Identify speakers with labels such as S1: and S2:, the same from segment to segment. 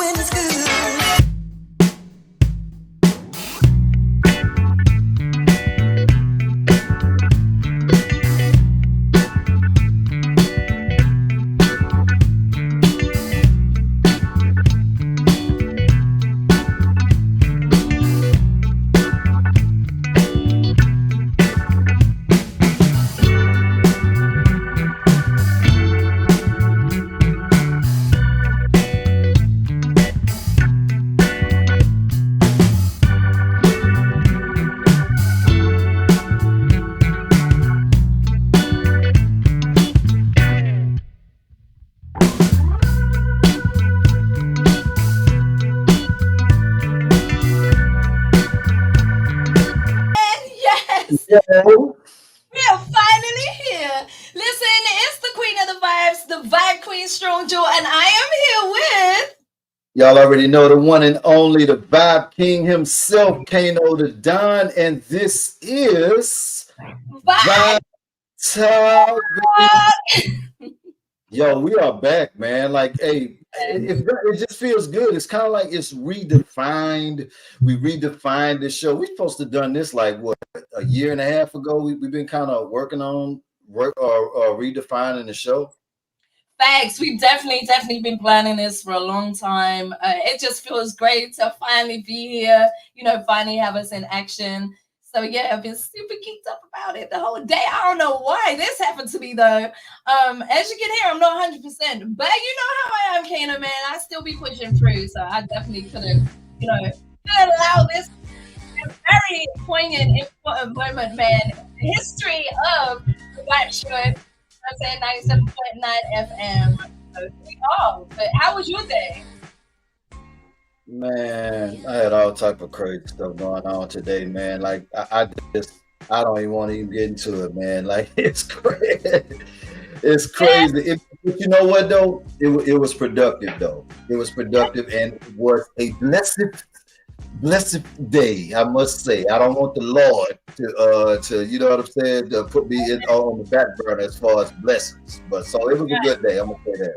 S1: feelings good. And yes,
S2: Yo,
S1: we are finally here. Listen, it's the queen of the vibes, the vibe queen, Strong Joe, and I am here with
S2: y'all already know the one and only, the Vibe King himself, Kano the Don, and this is
S1: Vibe.
S2: Vibe Talk. Yo, we are back, man. Like, hey, it just feels good. It's kind of like it's redefined. We redefined this show. We supposed to done this like what, a year and a half ago. We've been kind of working on redefining the show.
S1: Thanks. We've definitely been planning this for a long time. It just feels great to finally be here, finally have us in action. So yeah, I've been super geeked up about it the whole day. I don't know why this happened to me though. As you can hear, I'm not 100%, but you know how I am, Kana, man. I still be pushing through, so I definitely could allow this very poignant, important moment, man. The history of the White Shirt. I'm saying 97.9 FM. So we are. But how was your day?
S2: Man, I had all type of crazy stuff going on today, man. Like I don't even want to even get into it, man. Like it's crazy. It's
S1: Man,
S2: crazy. You know what though? It was productive though. It was productive and it was a blessed day, I must say. I don't want the Lord to you know what I'm saying, to put me in on the back burner as far as blessings. But so it was a
S1: right,
S2: good day. I'm gonna say that.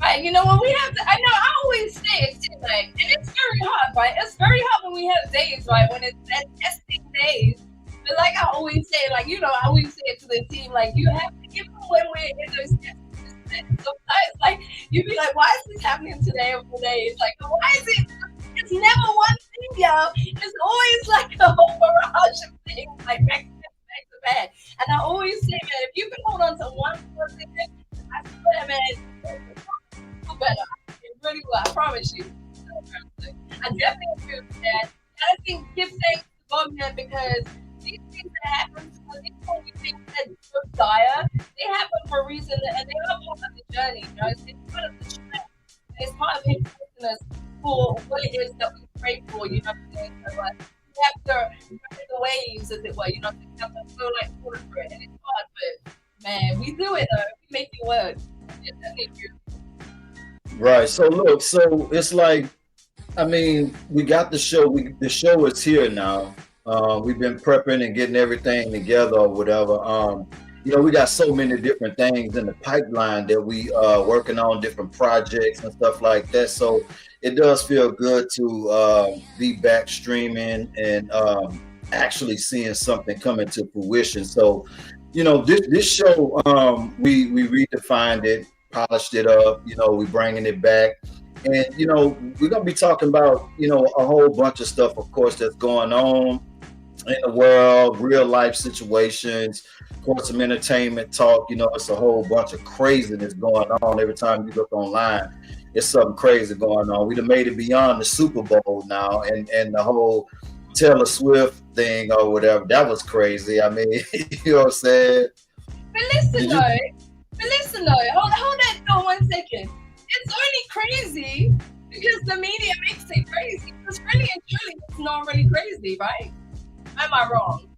S1: right. You know what we have to I know I always say it too, like, and it's very hard, right? It's very hard when we have days, right? When it's that testing days. But like I always say, like, I always say it to the team, like, you have to give them when we're in those testing. Sometimes, like, you'd be like, why is this happening today or today? It's like, why is it? It's never one thing, y'all. It's always like a whole barrage of things, like back to back. And I always say, man, if you can hold on to one thing, I swear, man, do better. It really will. I promise you. I definitely agree with that. And I think give thanks to God, man, because these things that happen, these holy things that look dire, they happen for a reason, and they are part of the journey. It's part of the strength. It's part of Him blessing us for what it is that we pray for. You know what I'm saying? So, we have to ride the waves, as it were. We have to feel like water for it, and it's hard, but man, we do it though. We make it work. Yeah, definitely agree.
S2: Right. So look, so it's like, I mean, we got the show. The show is here now. We've been prepping and getting everything together or whatever. We got so many different things in the pipeline that we working on, different projects and stuff like that. So it does feel good to be back streaming and actually seeing something coming to fruition. So, this show, we redefined it, polished it up. We bringing it back. And we're gonna be talking about a whole bunch of stuff, of course, that's going on in the world, real life situations, of course, some entertainment talk. It's a whole bunch of craziness going on. Every time you look online, it's something crazy going on. We done made it beyond the Super Bowl now, and the whole Taylor Swift thing or whatever. That was crazy. I mean, you know what I'm saying?
S1: But listen
S2: Did you?
S1: though, hold that thought 1 second. It's only crazy because the media makes it crazy. Because really and truly, it's not really crazy, right? Am I wrong?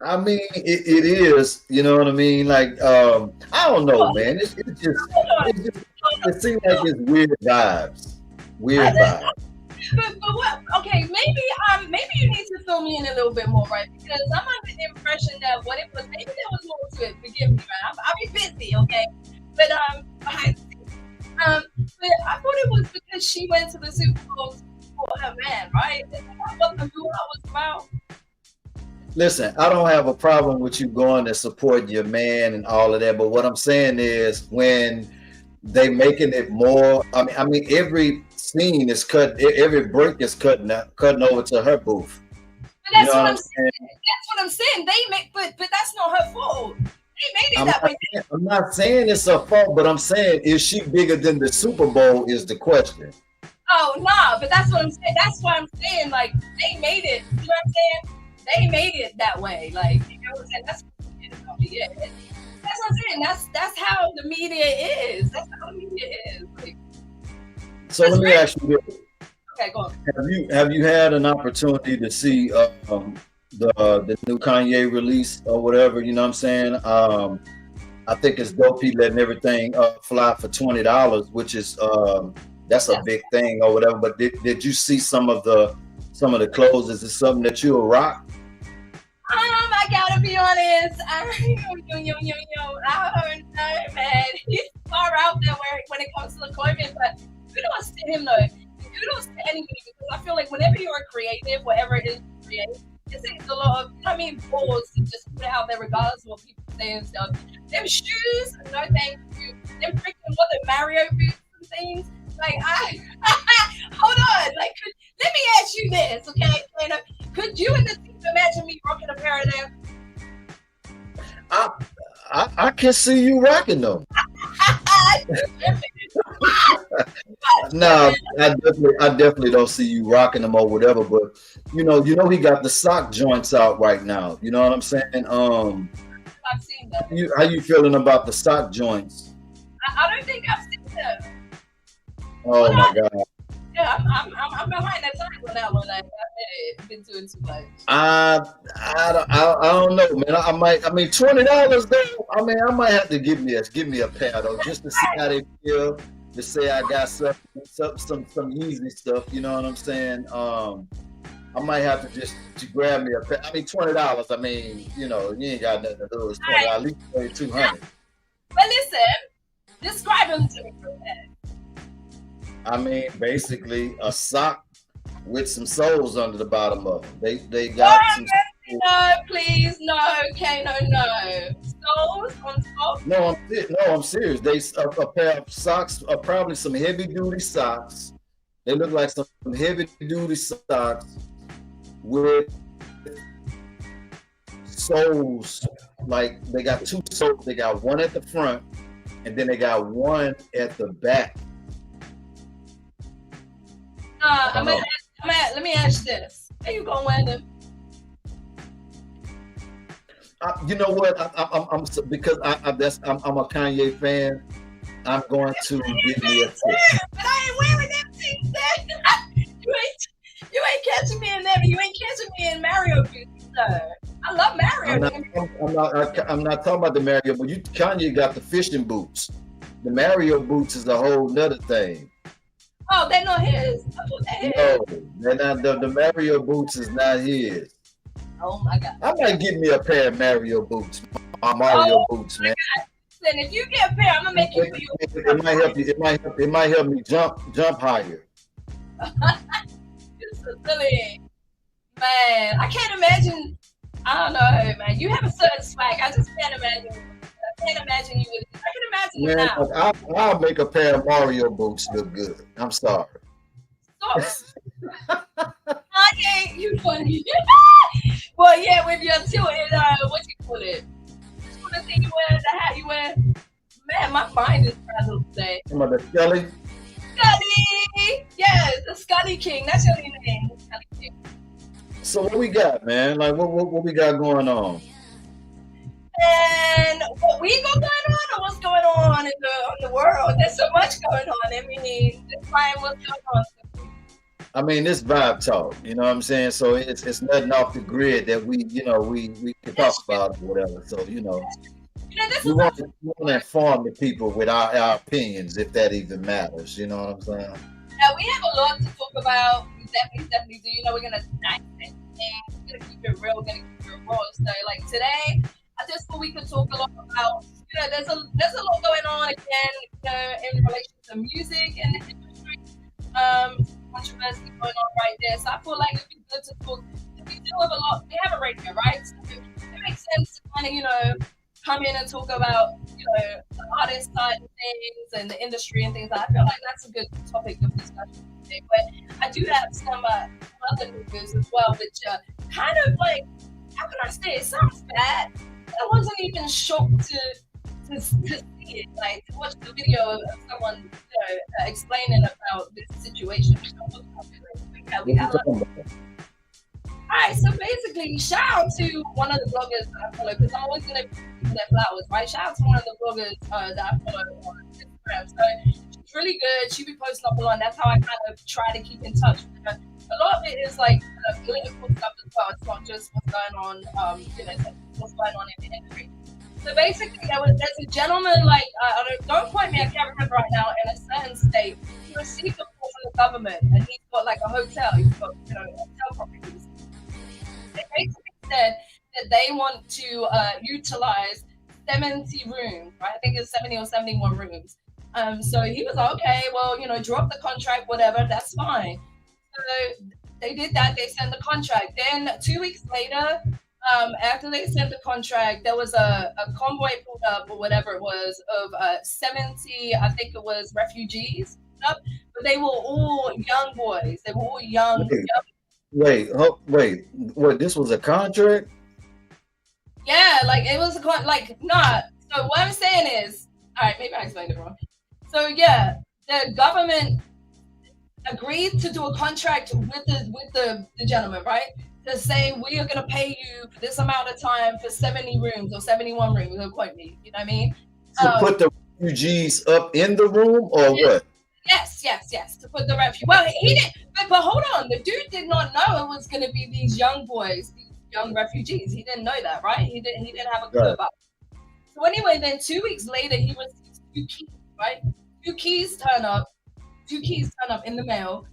S2: I mean, it is. You know what I mean? Like, I don't know,
S1: Hold
S2: man. It's just,
S1: on,
S2: it's just,
S1: hold on,
S2: it seems like
S1: hold on.
S2: it's weird vibes.
S1: I
S2: Weird
S1: just,
S2: vibes.
S1: but what? Okay, maybe you need to fill me in a little bit more, right? Because I'm under the impression that what it was, maybe there was more to it. Forgive me, right? I'll be busy, okay? But behind the scenes. But I thought it was because that she went to the Super Bowl to support her man, right? That wasn't who I was about.
S2: Listen, I don't have a problem with you going to support your man and all of that, but what I'm saying is when they making it more. I mean, every scene is cut. Every break is cutting over to her booth.
S1: But
S2: You
S1: that's
S2: know
S1: what
S2: what
S1: I'm
S2: I'm saying?
S1: saying. That's what I'm saying. They make, but that's not her fault. They made it
S2: I'm
S1: that
S2: not,
S1: way.
S2: I'm not saying it's her fault, but I'm saying is she bigger than the Super Bowl is the question.
S1: Oh nah, but that's what I'm saying. That's why I'm saying like they made it. You know what I'm saying? They made it that way. Like you know what I'm saying? That's what it is. That's what I'm saying. That's how the media is. That's how the media is. Like,
S2: So let me
S1: great.
S2: ask you this:
S1: Okay, go on.
S2: Have you had an opportunity to see the new Kanye release or whatever? You know what I'm saying? I think it's dope. He letting everything fly for $20, which is that's a
S1: Yes.
S2: big thing or whatever. But did you see some of the clothes? Is it something that you'll rock?
S1: I gotta be honest. I don't know, man. He's far out there when it comes to the clothing, but kudos to him though. Kudos to anybody because I feel like whenever you're a creative, whatever it is you create, it takes a lot of, balls to just put it out there regardless of what people say and stuff. Them shoes, no thank you. Them freaking Mario boots and things. Like hold on. Like let me ask you this, okay? Could you and the team imagine me rocking a pair of them?
S2: I can see you rocking them. No, I definitely don't see you rocking them or whatever. But he got the sock joints out right now. You know what I'm saying?
S1: I've seen them.
S2: How you feeling about the sock joints?
S1: I don't think I've seen them.
S2: Oh my God.
S1: Yeah, I'm behind that time on that one. Like, I've been doing too much.
S2: I don't know, man. I mean, $20 though. I mean, I might have to give me a pair though, just to see how they feel. To say I got some Yeezy stuff. You know what I'm saying? I might have to just to grab me a pair. I mean, $20. I mean, you ain't got nothing to lose. At least $200.
S1: But listen, describe them to me for that.
S2: I mean, basically a sock with some soles under the bottom of them. They got some.
S1: No, please, no, okay, no. Soles on top.
S2: No, I'm serious. They a pair of socks, probably some heavy duty socks. They look like some heavy duty socks with soles. Like they got two soles. They got one at the front, and then they got one at the back.
S1: Let me ask this. How you gonna wear them?
S2: You know what? I'm because I'm a Kanye fan. I'm going to give me a tip.
S1: But I ain't wearing them things. You ain't catching me in them. You ain't catching me in Mario boots, sir. I love Mario.
S2: I'm not talking about the Mario, but Kanye got the fishing boots. The Mario boots is a whole nother thing.
S1: Oh, they're not his.
S2: No, they're not. The Mario boots is not his.
S1: Oh my God!
S2: I might give me a pair of Mario boots. Mario boots, man.
S1: Listen, if you get a pair, I'm gonna make you for you.
S2: It might help you. It might help me jump higher.
S1: It's so silly, man. I can't imagine. I don't know, man. You have a certain swag. I just can't imagine. I can't imagine you with. I can imagine
S2: Man,
S1: you now.
S2: I'll make a pair of Mario boots look good. I'm sorry.
S1: Stop. Kanye, you funny. Well, yeah, with your tilted, what you call it? The thing you wear, the hat you wear. Man, my mind is frazzled today.
S2: Some of the Scully.
S1: Scully! Yes, the Scully King. That's your new name, the Scully King.
S2: So what we got, man? Like what we got going on?
S1: And what we got going on, or what's going on in the world? There's so much going on. I mean, just find what's going on.
S2: I mean, it's vibe talk. You know what I'm saying? So it's nothing off the grid that we can talk about or whatever. So we want to inform the people with our opinions, if that even matters. You know what I'm saying?
S1: Yeah, we have a lot to talk about. We definitely do. We're gonna dissect things. We're gonna keep it real. We're gonna keep it raw. So, like today, I just thought we could talk a lot about. There's a lot going on again. In relation to music and the industry. controversy going on right there. So I feel like it'd be good to talk. We deal with a lot. We have a radio, right? So it makes sense to kind of, come in and talk about, the artist side of things and the industry and things. I feel like that's a good topic of discussion today. But I do have some other news as well, which kind of like, how can I say it? Sounds bad. I wasn't even shocked to see it, like to watch the video of someone explaining about this situation. Yeah, we have Alright, so basically, shout out to one of the bloggers that I follow, because I'm always going to give their flowers, right? Shout out to one of the bloggers that I follow on Instagram. So she's really good. She be posting up a lot. That's how I kind of try to keep in touch with her. A lot of it is like political stuff as well. It's not just what's going on, what's going on in the industry. So basically, there's a gentleman, like, don't quote me, I can't remember right now, in a certain state. He received a call from the government, and he's got like a hotel. He's got, hotel properties. They basically said that they want to utilize 70 rooms, right? I think it's 70 or 71 rooms. So he was like, okay, well, drop the contract, whatever, that's fine. So they did that. They sent the contract. Then 2 weeks later, after they sent the contract, there was a convoy pulled up or whatever it was of 70, I think it was refugees, but they were all young boys. They were all young.
S2: Wait, this was a contract?
S1: Yeah, like it was not. So what I'm saying is, all right, maybe I explained it wrong. So yeah, the government agreed to do a contract with the gentleman, right? To say we are going to pay you for this amount of time for 70 rooms or 71 rooms. Don't quote me. You know what I mean?
S2: To put the refugees up in the room or what?
S1: Yes. To put the refugees. Well, he did, but hold on. The dude did not know it was going to be these young boys, these young refugees. He didn't know that, right? He didn't have a clue about it. So anyway, then 2 weeks later, he received 2 keys, right? 2 keys turn up in the mail.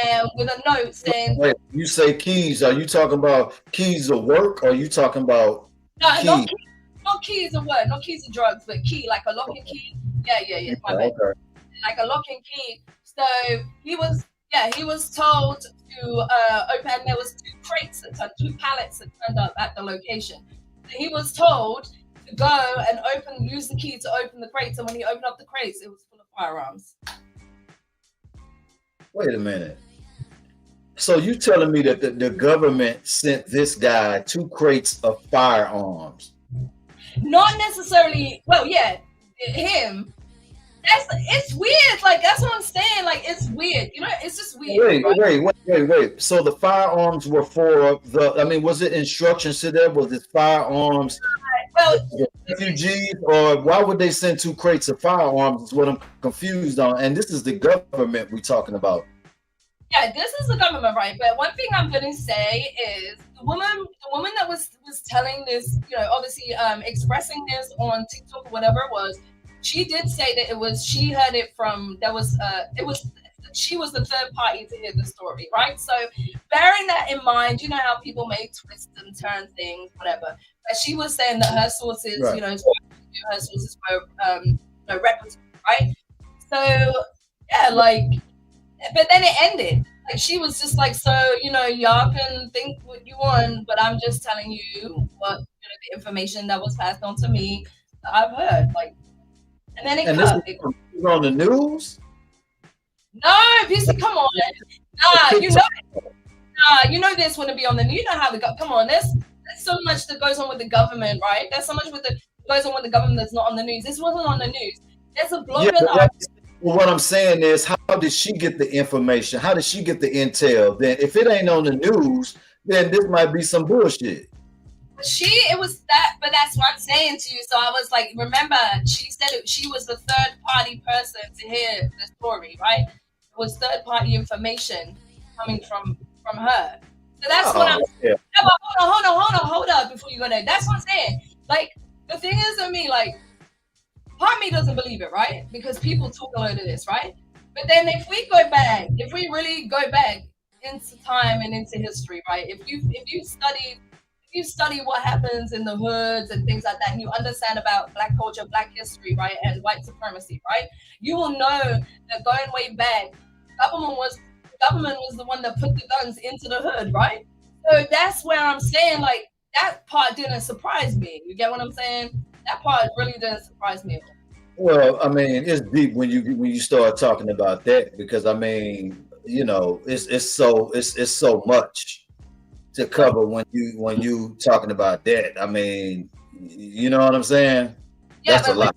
S1: And with a note saying,
S2: wait, you say keys, are you talking about keys of work, or are you talking about
S1: not keys of work, not keys of drugs, but key, like a lock and key. Yeah, my bad. Okay. Like a lock and key. So he was told to open, and there was 2 pallets that turned up at the location. So he was told to go and use the key to open the crates, and when he opened up the crates, it was full of firearms.
S2: Wait a minute. So you telling me that the government sent this guy 2 crates of firearms?
S1: Not necessarily. Well, yeah, him. It's weird. Like, that's what I'm saying. Like, it's weird. It's just weird.
S2: Wait. So the firearms were for was it instructions to them? Was it firearms?
S1: Well,
S2: refugees, or why would they send 2 crates of firearms? Is what I'm confused on. And this is the government we're talking about.
S1: Yeah, this is the government, right? But one thing I'm gonna say is the woman that was telling this, obviously expressing this on TikTok or whatever it was, she did say that she heard it from she was the third party to hear the story, right? So bearing that in mind, you know how people may twist and turn things, whatever. But she was saying that her sources,
S2: right.
S1: Her sources were reputable, right? So yeah, like. But then it ended. Like, she was just like, so, y'all can think what you want, but I'm just telling you what, the information that was passed on to me that I've heard. Like, and then it cut.
S2: This was on the news?
S1: No, PC, come on. You know this wouldn't be on the news. You know how come on, there's so much that goes on with the government, right? There's so much goes on with the government that's not on the news. This wasn't on the news. There's a blogger
S2: Well, what I'm saying is, how did she get the information? How did she get the intel? Then, if it ain't on the news, then this might be some bullshit.
S1: But that's what I'm saying to you. So I was like, remember, she said she was the third party person to hear the story, right? It was third party information coming from her. So that's what I'm saying. Yeah. Hold up before you go there. That's what I'm saying. Like, the thing is with me, like, part of me doesn't believe it, right? Because people talk a load of this, right? But then if we really go back into time and into history, right? If you study what happens in the hoods and things like that, and you understand about Black culture, Black history, right? And white supremacy, right? You will know that going way back, Government was the one that put the guns into the hood, right? So that's where I'm saying, like, that part didn't surprise me. You get what I'm saying? That part really didn't surprise me at all.
S2: Well, I mean, it's deep when you start talking about that because I mean, it's so much to
S1: Yeah,
S2: cover when you talking about that. I mean, you know what I'm saying?
S1: yeah,
S2: That's a
S1: but
S2: lot.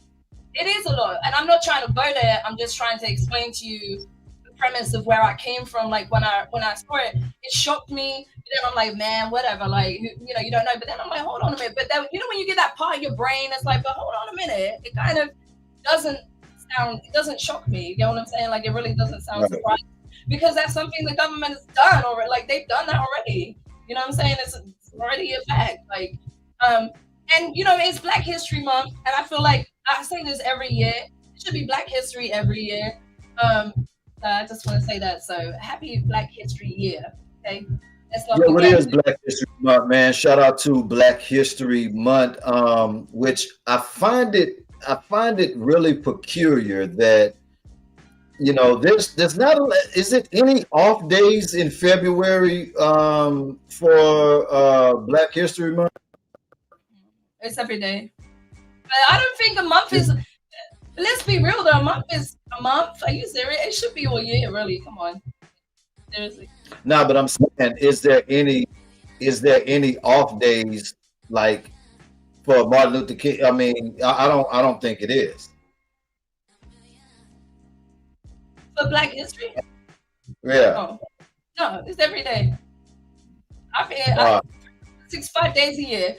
S1: it is a lot, and I'm not trying to go there. I'm just trying to explain to you the premise of where I came from. Like when I saw it, it shocked me. But then I'm like, man, whatever. Like you don't know. But then I'm like, hold on a minute. But then when you get that part of your brain, it's like, but hold on a minute. It kind of doesn't it doesn't shock me. You know what I'm saying? Like it really doesn't sound
S2: Right.
S1: surprising because that's something the government has done already. Like they've done that already. You know what I'm saying? It's already a fact. Like, um, and it's Black History Month, and I feel like I say this every year. It should be Black History every year. Um, I just want to say that. So happy Black History Year. Okay, let's love
S2: Yeah, what
S1: again.
S2: is Black History Month, man? Shout out to Black History Month, which I find it really peculiar that there's not is it any off days in February for Black History Month?
S1: It's every day, but I don't think a month
S2: Is
S1: is. Let's be real though. A month is a month. Are you serious? It should be all year, really. Come on, seriously.
S2: No, but I'm saying, is there any off days like for Martin Luther King? I mean, I don't think it is.
S1: For Black History?
S2: Yeah.
S1: No, no, it's every day. I mean,
S2: Uh,
S1: 5 days a year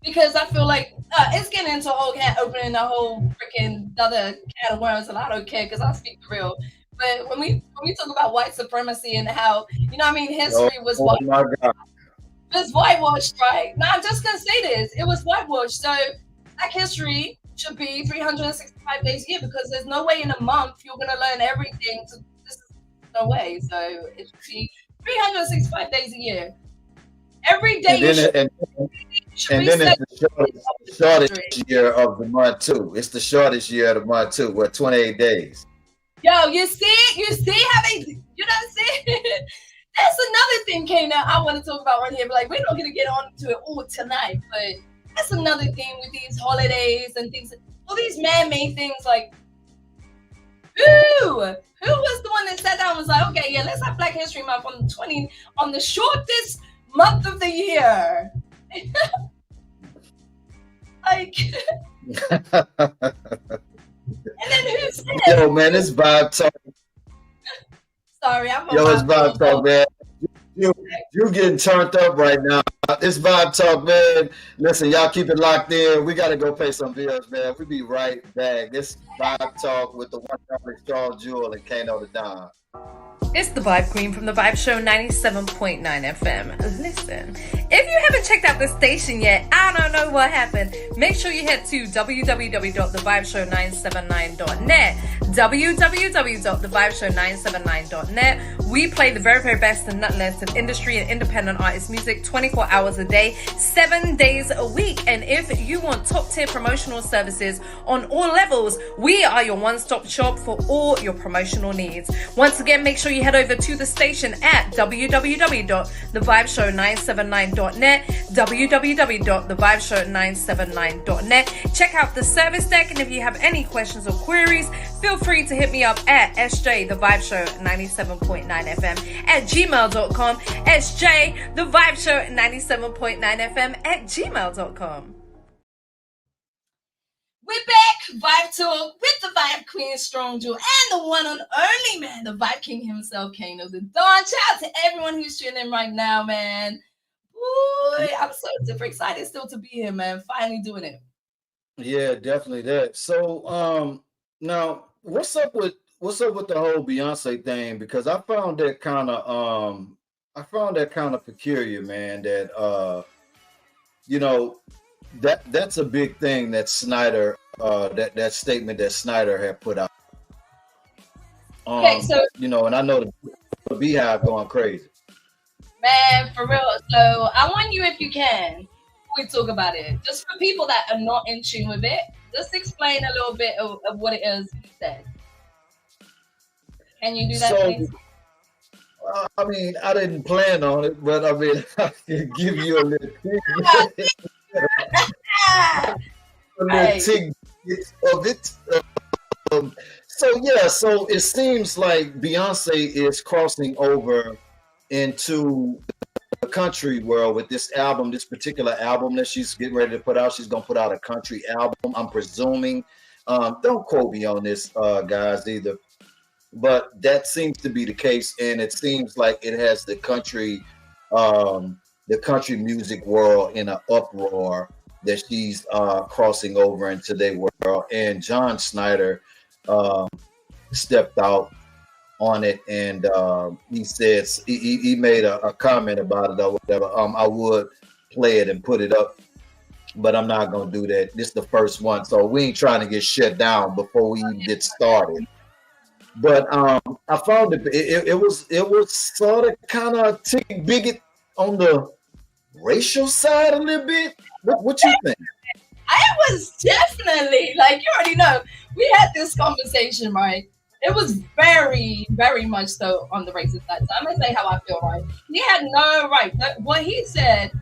S1: because I feel like it's getting into a whole opening the whole freaking other can of worms, and I don't care because I speak the real. But when we talk about white supremacy and how
S2: oh,
S1: history was
S2: oh my God.
S1: whitewashed, right? Now I'm just gonna say this: it was whitewashed. So Black history should be 365 days a year because there's no way in a month you're gonna learn everything. This is no way. So it should be 365 days a year. Every day
S2: And then
S1: you should
S2: and then it's
S1: reset
S2: the
S1: history.
S2: shortest year of the month too. It's the shortest year of the month too. What 28 days?
S1: Yo, you see how they, you know what I'm saying? That's another thing, Kana, I want to talk about right here. But like, we're not gonna get on to it all tonight, but that's another thing with these holidays and things, all these man-made things. Like, who was the one that sat down and was like, okay, yeah, let's have Black History Month on the shortest month of the year. Like, and then who said?
S2: Yo, man, it's vibe talk.
S1: Sorry, I'm a
S2: Yo, it's
S1: vibe.
S2: vibe talk, man. You getting turned up right now. It's vibe talk, man. Listen, y'all keep it locked in. We gotta go pay some bills, man. We be right back. This vibe talk with the one and only Charles Jewel and Kano the Don.
S3: It's the Vibe Queen from the Vibe Show 97.9 FM. Listen, if you haven't checked out the station yet, I don't know what happened. Make sure you head to www.thevibeshow979.net. www.thevibeshow979.net. We play the very, very best and not less of industry and independent artist music 24 hours a day, 7 days a week. And if you want top tier promotional services on all levels, we are your one-stop shop for all your promotional needs. Once again, make sure you head over to the station at www.thevibeshow979.net, www.thevibeshow979.net. Check out the service deck, and if you have any questions or queries, feel free to hit me up at sjthevibeshow97.9fm at gmail.com, sjthevibeshow97.9fm at gmail.com.
S1: We're back, Vibe Talk, with the Vibe Queen, Strong Jewel, and the one and only man, the Vibe King himself, Kano the Don. Shout out to everyone who's tuning in right now, man. Boy, I'm so super excited still to be here, man. Finally doing it.
S2: Yeah, definitely that. So, now what's up with the whole Beyonce thing? Because I found that kind of peculiar, man. That you know, that's a big thing that Snider, that statement that Snider had put out.
S1: Okay, so
S2: And I know the Beehive going crazy.
S1: man, for real. So I want you, if you can, before we talk about it, just for people that are not in tune with it, just explain a little bit of what it is you said. Can you do that,
S2: So,
S1: please?
S2: I mean, I didn't plan on it, but I mean, I can give you a little tidbit,
S1: Ah,
S2: a little
S1: right.
S2: tidbit of it. So yeah, so it seems like Beyonce is crossing over into the country world with this album, this particular album that she's getting ready to put out. She's gonna put out a country album, I'm presuming. Don't quote me on this, guys, either. But that seems to be the case, and it seems like it has the country music world in an uproar that she's crossing over into their world. And John Snider um, stepped out on it, and he says he made a comment about it or whatever. I would play it and put it up, but I'm not gonna do that. This is the first one, so we ain't trying to get shut down before we even get started. But I found it was sort of kind of tick bigot on the racial side a little bit. What you think?
S1: I was definitely like you already know. We had this conversation, right? It was very, very much so on the racist side. So I'm gonna say how I feel, right? He had no right. What he said,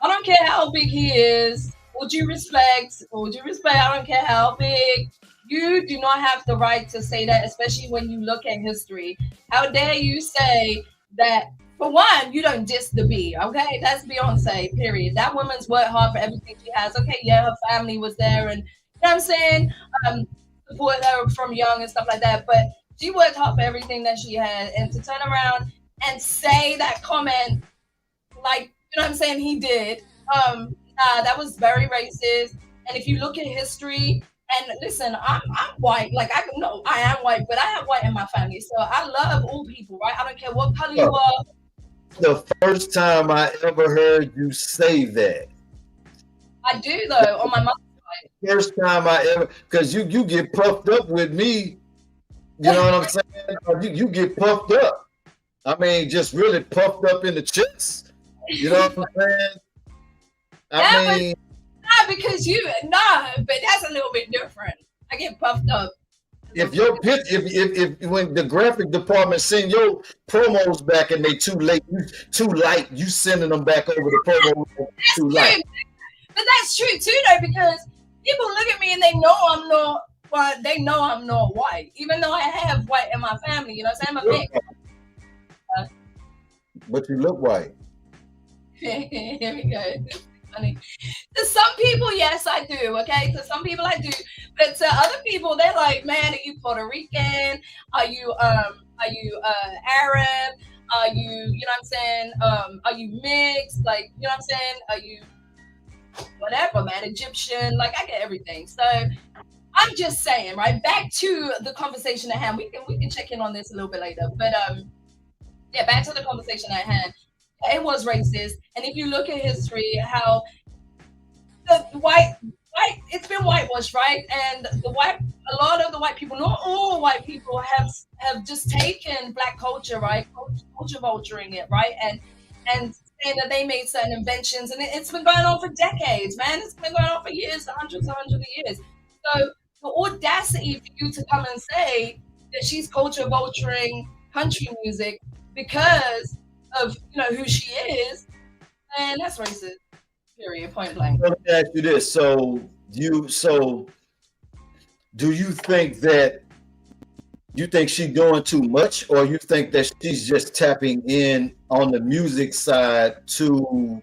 S1: I don't care how big he is. Would you respect? Would you respect? I don't care how big. You do not have the right to say that, especially when you look at history. How dare you say that? For one, you don't diss the B, okay? That's Beyonce, period. That woman's worked hard for everything she has. Okay, yeah, her family was there, and you know what I'm saying? Support her from young and stuff like that. But she worked hard for everything that she had, and to turn around and say that comment, like you know what I'm saying, he did. That was very racist. And if you look at history, and listen, I'm white. Like I know I am white, but I have white in my family, so I love all people, right? I don't care what color you are.
S2: The first time I ever heard you say that.
S1: I do though on my mother's side.
S2: First time I ever, because you get puffed up with me. You know what I'm saying? You get puffed up. I mean, just really puffed up in the chest. You know what I'm saying? I mean,
S1: because but that's a little bit different. I get puffed up.
S2: if your pitch, if when the graphic department send your promos back and they too light, you sending them back over the promo too light.
S1: But that's true too, though, because people look at me and they know I'm not. Well, they know I'm not white, even though I have white in my family. You know what I'm saying? I'm a mix.
S2: But you look white.
S1: Here we go. Funny. To some people, yes, I do. Okay, to some people, I do. But to other people, they're like, "Man, are you Puerto Rican? Are you Arab? Are you, you know what I'm saying? Are you mixed? Like, you know what I'm saying? Are you whatever, man? Egyptian? Like, I get everything. So I'm just saying, right? Back to the conversation at hand. We can check in on this a little bit later. But yeah, back to the conversation at hand. It was racist, and if you look at history, how the white, it's been whitewashed, right? And a lot of the white people, not all white people, have just taken black culture, right? Culture vulturing it, right? And saying that they made certain inventions, and it's been going on for decades, man. It's been going on for years, hundreds of years. So the audacity for you to come and say that she's culture vulturing country music because of who she is, and that's racist. Period. Point blank.
S2: Let me ask you this: do you think that she's doing too much, or you think that she's just tapping in on the music side to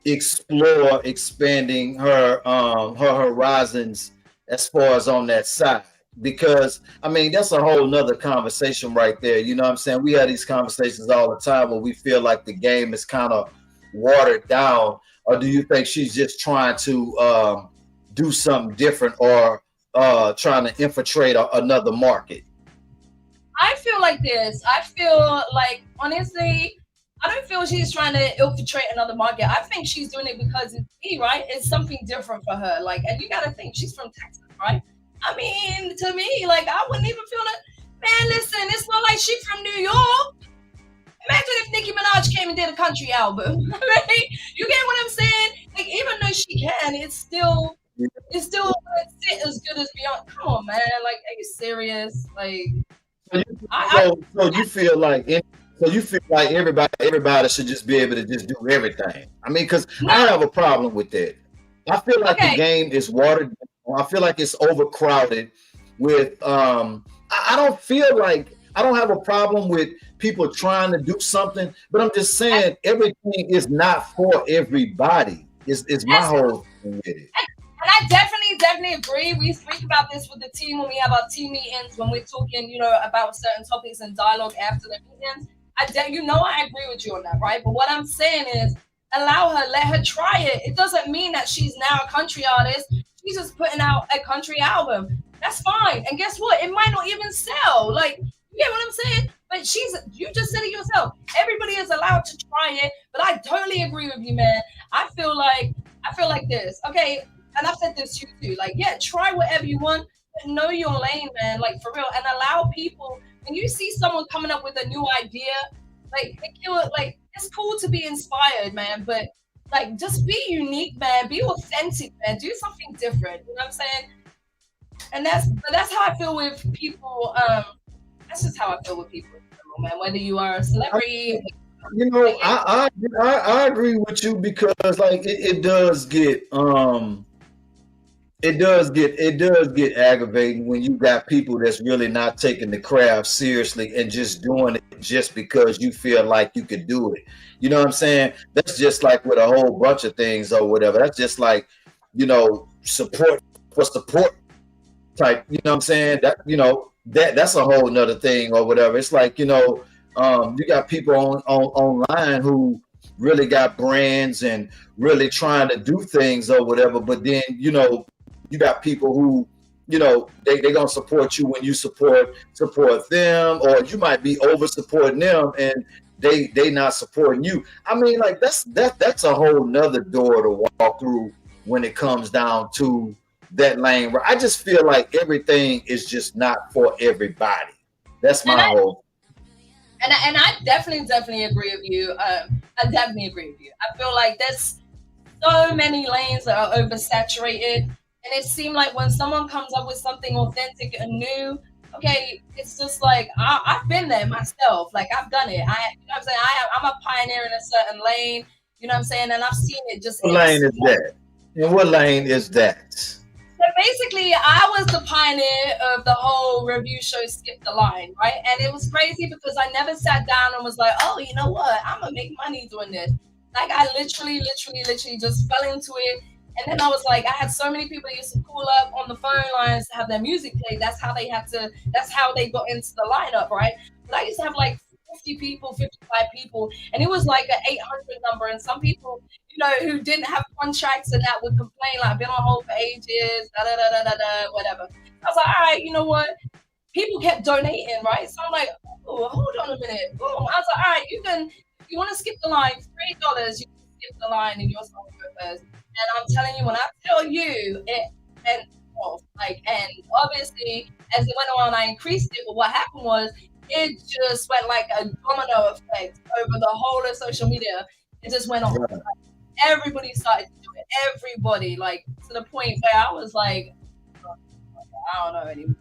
S2: explore, expanding her horizons as far as on that side? Because I mean, that's a whole nother conversation right there. You know what I'm saying? We have these conversations all the time where we feel like the game is kind of watered down. Or do you think she's just trying to do something different, or trying to infiltrate another market?
S1: I feel like this. I feel like, honestly, I don't feel she's trying to infiltrate another market. I think she's doing it because it's me, right? It's something different for her. Like, and you got to think, she's from Texas, right? I mean, to me, like, I wouldn't even feel that. Man, listen, it's not like she's from New York. Imagine if Nicki Minaj came and did a country album. Right? You get what I'm saying? Like, even though she can, it's still as good as Beyonce. Come on, man. Like, are you serious? Like,
S2: So
S1: I
S2: you feel like everybody should just be able to just do everything. I mean, because I
S1: no,
S2: have a problem with that. I feel like the
S1: okay.
S2: game is watered down. I feel like it's overcrowded with I don't feel like I don't have a problem with people trying to do something, but I'm just saying everything is not for everybody. Is my
S1: That's
S2: whole thing with it.
S1: And I definitely agree. We speak about this with the team when we have our team meetings, when we're talking, about certain topics and dialogue after the meetings. I agree with you on that, right? But what I'm saying is, allow her, let her try it. It doesn't mean that she's now a country artist. She's just putting out a country album. That's fine. And guess what? It might not even sell. Like, you get what I'm saying? But you just said it yourself. Everybody is allowed to try it. But I totally agree with you, man. I feel like this. Okay, and I've said this to you too. Like, yeah, try whatever you want, but know your lane, man. Like for real, and allow people. When you see someone coming up with a new idea, like it's cool to be inspired, man. But like, just be unique, man. Be authentic, man. Do something different. You know what I'm saying? And that's how I feel with people. That's just how I feel with people, man. Whether you are a celebrity,
S2: You know, I agree with you because like it does get it does get aggravating when you got people that's really not taking the craft seriously and just doing it just because you feel like you could do it. You know what I'm saying? That's just like with a whole bunch of things or whatever. That's just like, support for support type, you know what I'm saying? That's a whole nother thing or whatever. It's like, you got people online who really got brands and really trying to do things or whatever, but then you got people who they gonna support you when you support them, or you might be over supporting them and they not supporting you. I mean, like that's a whole nother door to walk through when it comes down to that lane where I just feel like everything is just not for everybody. That's
S1: and
S2: my whole.
S1: I definitely agree with you. I definitely agree with you. I feel like there's so many lanes that are oversaturated, and it seemed like when someone comes up with something authentic and new, okay, it's just like I've been there myself. Like I've done it. You know what I'm saying? I'm a pioneer in a certain lane. You know what I'm saying? And I've seen it just
S2: What lane is that? And what lane is that?
S1: So basically, I was the pioneer of the whole review show Skip the Line, right? And it was crazy because I never sat down and was like, oh, you know what? I'm going to make money doing this. Like, I literally just fell into it. And then I was like, I had so many people that used to call up on the phone lines to have their music played. That's how they got into the lineup, right? But I used to have like 50 people, 55 people, and it was like an 800 number. And some people, who didn't have contracts and that would complain, like, been on hold for ages, whatever. I was like, all right, you know what? People kept donating, right? So I'm like, oh, hold on a minute. Boom. I was like, all right, if you want to skip the line, $3, you can skip the line and your song first. And I'm telling you, when I tell you, it went off. And obviously, as it went on, I increased it. But what happened was, it just went like a domino effect over the whole of social media. It just went on.
S2: Right.
S1: Everybody started to do it. Everybody, like, to the point where I was like, I don't know anymore.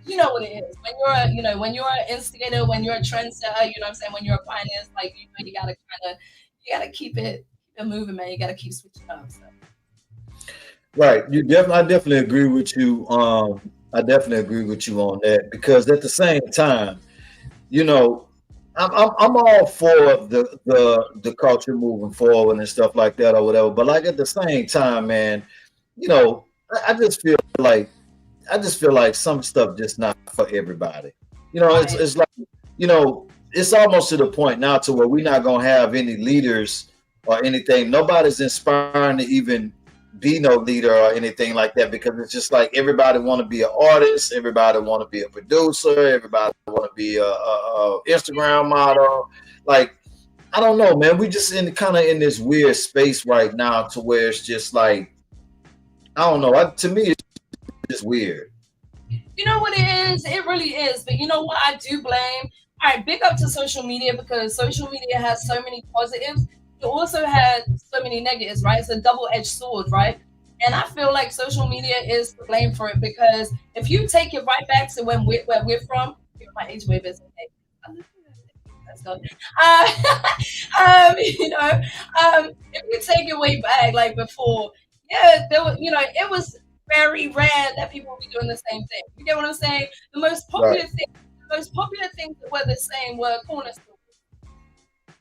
S1: You know what it is when you're an instigator, when you're a trendsetter. You know what I'm saying? When you're a pioneer, it's like you gotta keep it moving, man. You gotta keep switching up. So.
S2: Right. I definitely agree with you. I definitely agree with you on that because at the same time, I'm all for the culture moving forward and stuff like that or whatever. But like at the same time, man, I just feel like some stuff just not for everybody. It's like it's almost to the point now to where we're not gonna have any leaders or anything. Nobody's inspiring to even be no leader or anything like that because it's just like everybody want to be an artist, everybody want to be a producer, everybody want to be a Instagram model. Like I don't know, man. We just kind of in this weird space right now to where it's just like I don't know. To me, it's just weird.
S1: You know what it is? It really is. But you know what? I do blame. All right, big up to social media because social media has so many positives. It also has so many negatives, right? It's a double-edged sword, right? And I feel like social media is to blame for it because if you take it right back to where we're from, give my age away, but it's okay. Let's go. If you take it way back, like before, yeah, there was, it was very rare that people would be doing the same thing. You get what I'm saying? The most popular things that were the same were corner stores.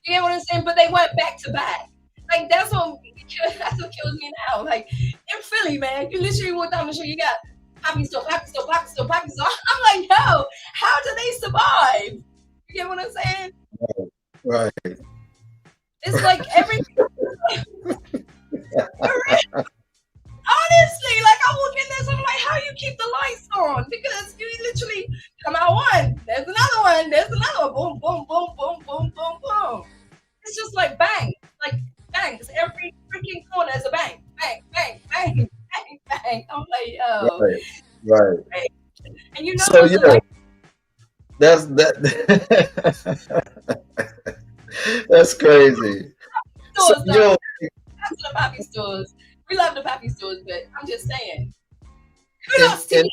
S1: You get what I'm saying? But they went back to back. Like that's what kills me now. Like in Philly, man, you literally walk down the street, you got poppy store. I'm like, yo, how do they survive? You get what I'm saying?
S2: Right.
S1: It's like everything. Honestly, like I walk in there, so I'm like, how you keep the lights on? Because you literally come out one, there's another one, boom, boom, boom, boom, boom, boom, boom. It's just like bang, bangs. Every freaking corner is a bang, bang, bang, bang, bang, bang. I'm like, yo.
S2: Right.
S1: And you know,
S2: so that's that's crazy.
S1: Stores, that's the poppy stores. We love the poppy stores, but I'm just saying. Kudos to y'all.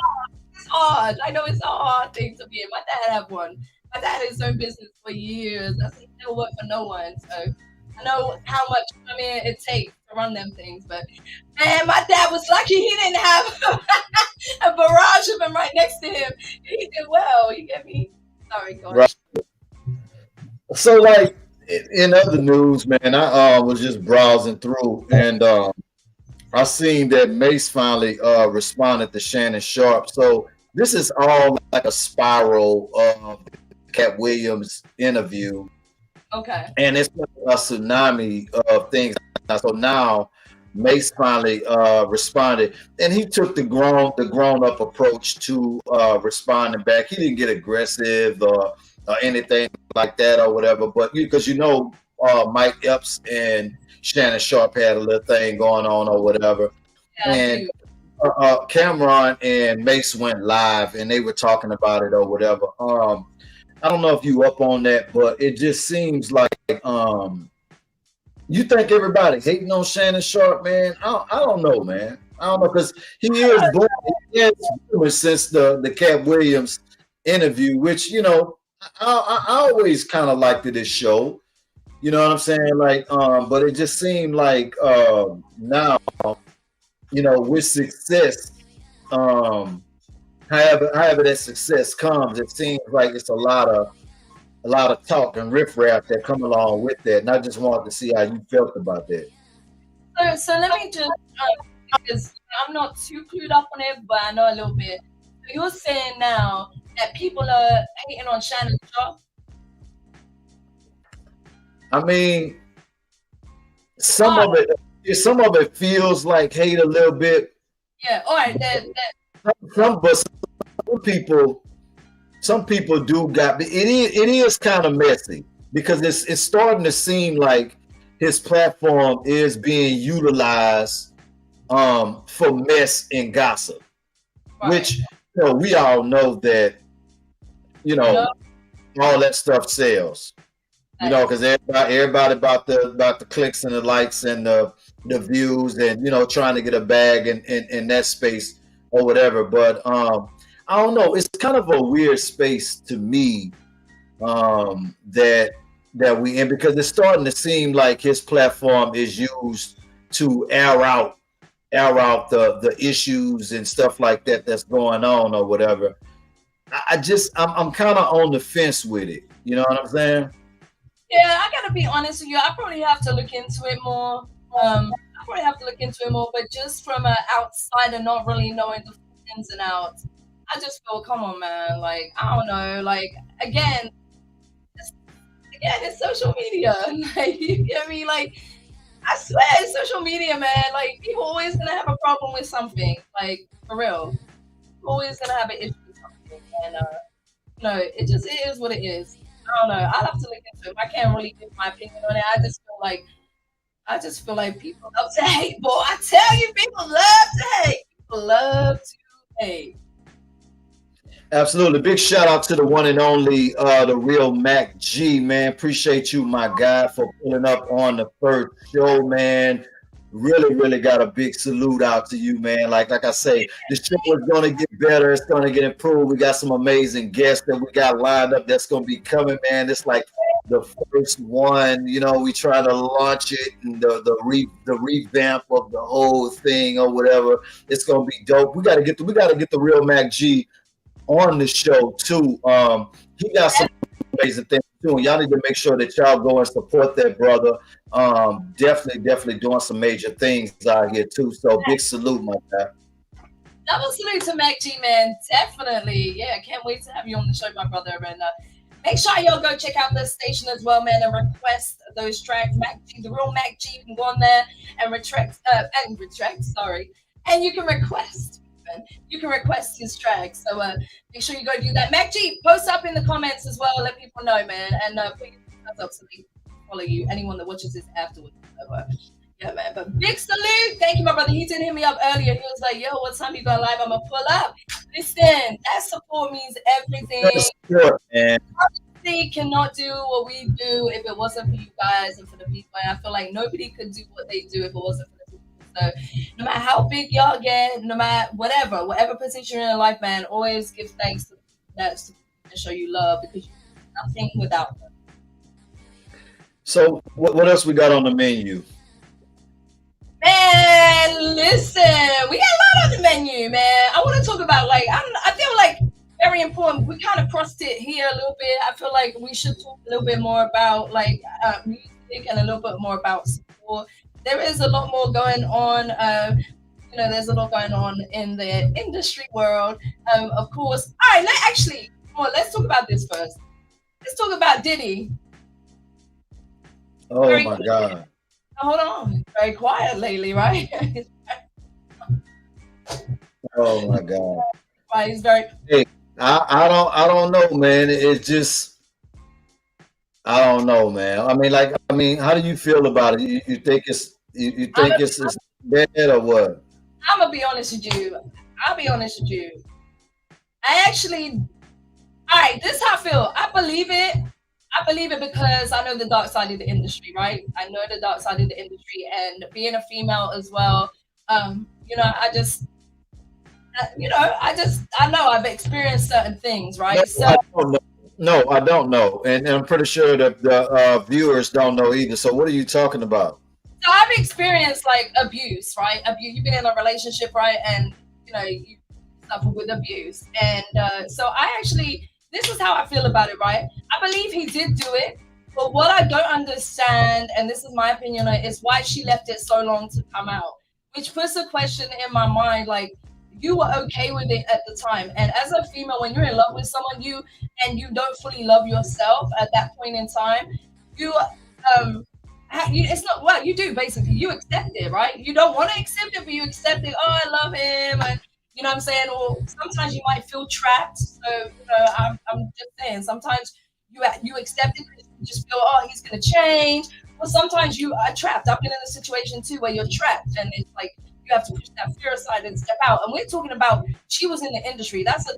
S1: It's hard. I know it's a hard thing to be in. My dad had one. My dad had his own business for years. I said, never worked for no one. So I know how much it takes to run them things. But man, my dad was lucky he didn't have a barrage of them right next to him. He did well. You get me? Sorry, go on.
S2: Right. So, like in other news, man, I was just browsing through, and I seen that Mace finally responded to Shannon Sharpe. So this is all like a spiral of Cat Williams interview.
S1: Okay.
S2: And it's a tsunami of things. So now Mace finally responded, and he took the grown up approach to responding back. He didn't get aggressive or anything like that or whatever. But because Mike Epps and Shannon Sharpe had a little thing going on or whatever, and Cameron and Mace went live and they were talking about it or whatever. I don't know if you up on that, but it just seems like you think everybody hating on Shannon Sharpe, man. I don't know, man. I don't know, because he is born since the Cat Williams interview, which I always kind of liked this show. You know what I'm saying? Like, but it just seemed like now, with success, however that success comes, it seems like it's a lot of talk and riffraff that come along with that. And I just wanted to see how you felt about that.
S1: So let me just, because I'm not too clued up on it, but I know a little bit. So you're saying now that people are hating on Shannon Sharpe?
S2: I mean, some of it feels like hate a little bit.
S1: Yeah, all right.
S2: Some people do got it is kind of messy, because it's starting to seem like his platform is being utilized for mess and gossip, right. Which we all know that all that stuff sells. Because everybody about the clicks and the likes and the views and trying to get a bag in that space or whatever. But I don't know. It's kind of a weird space to me that we in, because it's starting to seem like his platform is used to air out the issues and stuff like that that's going on or whatever. I'm kind of on the fence with it. You know what I'm saying?
S1: Yeah, I gotta be honest with you. I probably have to look into it more. But just from an outsider, not really knowing the ins and outs, I just feel, come on, man. Like, I don't know. Like, again, it's social media. Like, you get me? Like, I swear, it's social media, man. Like, people always gonna have a problem with something. Like, for real, people always gonna have an issue with something. And it is what it is. I don't know. I'll have to look into it. I can't really give my opinion on it. I just feel like people love to hate, boy. I tell you, people love to hate. People love to hate.
S2: Absolutely. Big shout out to the one and only, the real Mac G, man. Appreciate you, my guy, for pulling up on the first show, man. really got a big salute out to you, man. Like I say, the show is gonna get better. It's gonna get improved. We got some amazing guests that we got lined up that's gonna be coming, man. It's like the first one, we try to launch it and the revamp of the whole thing or whatever. It's gonna be dope. We gotta get the real Mac G on the show too. He got some amazing things too. And y'all need to make sure that y'all go and support that brother. Definitely doing some major things out here too. So big salute, my guy.
S1: Double salute to Mac G, man. Definitely. Yeah, can't wait to have you on the show, my brother. And make sure y'all go check out this station as well, man, and request those tracks. Mac G, the real Mac G, you can go on there and and you can request. You can request his tracks. So make sure you go do that. Mac G, post up in the comments as well. Let people know, man. And put your thumbs up so they can follow you. Anyone that watches this afterwards. So, yeah, man. But big salute. Thank you, my brother. He did hit me up earlier. He was like, yo, what time you go live? I'm going to pull up. Listen, that support means everything.
S2: Support, man.
S1: They cannot do what we do if it wasn't for you guys and for the people. And I feel like nobody could do what they do if it wasn't for the people. So no matter how big y'all get, no matter whatever position you're in life, man, always give thanks to that and show you love because you do nothing without them.
S2: So what else we got on the menu?
S1: Man, listen, we got a lot on the menu, man. I want to talk about I feel like very important. We kind of crossed it here a little bit. I feel like we should talk a little bit more about music and a little bit more about sport. There is a lot more going on. There's a lot going on in the industry world. Of course. All right, let's talk about this first. Let's talk about Diddy.
S2: Oh my God.
S1: Hold on. Very quiet lately, right?
S2: Oh my God.
S1: Right, he's very.
S2: Hey, I don't know, man. It's just I don't know, man. I mean, how do you feel about it? You think it's it's bad or what?
S1: I'm gonna be honest with you. I'll be honest with you. All right, this is how I feel. I believe it. I believe it because I know the dark side of the industry, right? I know the dark side of the industry, and being a female as well. I know I've experienced certain things, right?
S2: No, I don't know, and I'm pretty sure that the viewers don't know either. So, what are you talking about?
S1: So, I've experienced abuse, right? You've been in a relationship, right? And you suffer with abuse, and this is how I feel about it, right? I believe he did do it, but what I don't understand, and this is my opinion, is why she left it so long to come out, which puts a question in my mind, you were okay with it at the time. And as a female, when you're in love with someone, you don't fully love yourself at that point in time, it's not what you do. Basically, you accept it, right? You don't want to accept it, but you accept it. Oh, I love him, and you know what I'm saying? Or sometimes you might feel trapped. So I'm just saying, sometimes you accept it because you just feel, oh, he's gonna change. Well, sometimes you are trapped. I've been in a situation too where you're trapped, and it's like you have to push that fear aside and step out. And we're talking about she was in the industry. That's